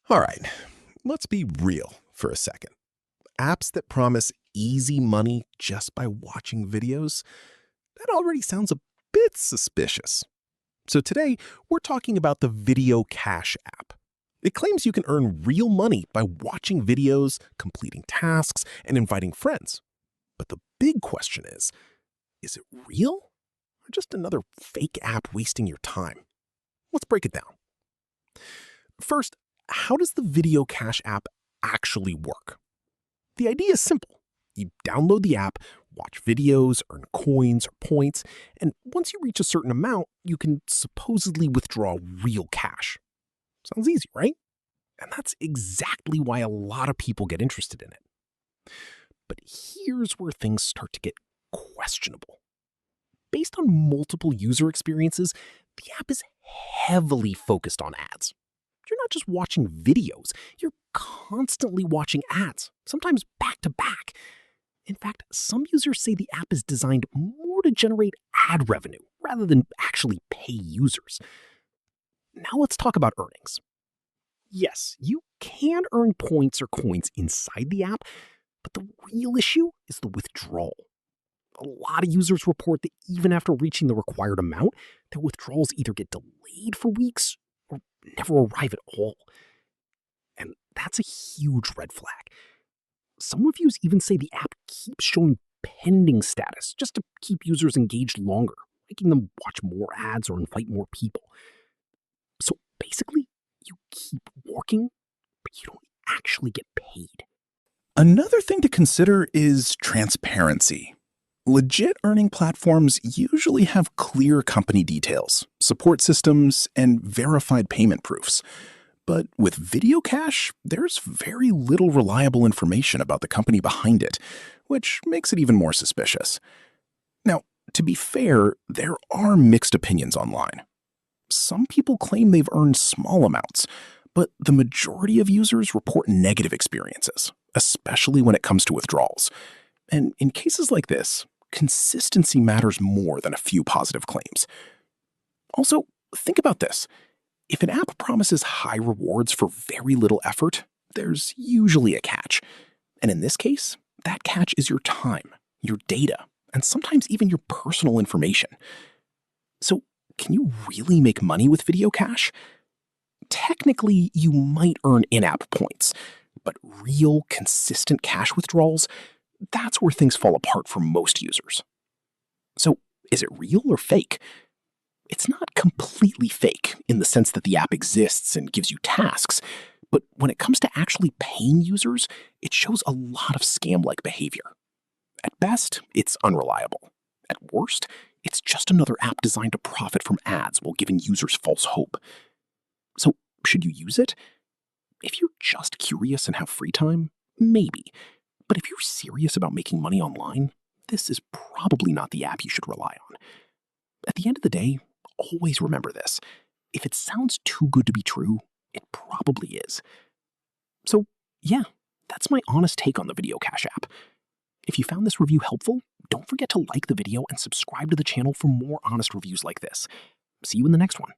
All right, let's be real for a second. Apps that promise easy money just by watching videos, that already sounds a bit suspicious. So today, we're talking about the VideoCash app. It claims you can earn real money by watching videos, completing tasks, and inviting friends. But the big question is it real? Or just another fake app wasting your time? Let's break it down. First, how does the VideoCash app actually work? The idea is simple. You download the app, watch videos, earn coins or points, and once you reach a certain amount, you can supposedly withdraw real cash. Sounds easy, right? And that's exactly why a lot of people get interested in it. But here's where things start to get questionable. Based on multiple user experiences, the app is heavily focused on ads. You're not just watching videos, you're constantly watching ads, sometimes back to back. In fact, some users say the app is designed more to generate ad revenue rather than actually pay users. Now let's talk about earnings. Yes, you can earn points or coins inside the app, but the real issue is the withdrawal. A lot of users report that even after reaching the required amount, their withdrawals either get delayed for weeks or never arrive at all. And that's a huge red flag. Some reviews even say the app keeps showing pending status just to keep users engaged longer, making them watch more ads or invite more people. So basically, you keep working, but you don't actually get paid. Another thing to consider is transparency. Legit earning platforms usually have clear company details, support systems, and verified payment proofs. But with VideoCash, there's very little reliable information about the company behind it, which makes it even more suspicious. Now, to be fair, there are mixed opinions online. Some people claim they've earned small amounts, but the majority of users report negative experiences, especially when it comes to withdrawals. And in cases like this, consistency matters more than a few positive claims. Also, think about this. If an app promises high rewards for very little effort, there's usually a catch. And in this case, that catch is your time, your data, and sometimes even your personal information. So, can you really make money with VideoCash? Technically, you might earn in-app points, but real, consistent cash withdrawals, that's where things fall apart for most users. So, is it real or fake? It's not completely fake in the sense that the app exists and gives you tasks, but when it comes to actually paying users, it shows a lot of scam-like behavior. At best, it's unreliable. At worst, it's just another app designed to profit from ads while giving users false hope. So, should you use it? If you're just curious and have free time, maybe. But if you're serious about making money online, this is probably not the app you should rely on. At the end of the day, always remember this. If it sounds too good to be true, it probably is. So, yeah, that's my honest take on the VideoCash app. If you found this review helpful, don't forget to like the video and subscribe to the channel for more honest reviews like this. See you in the next one.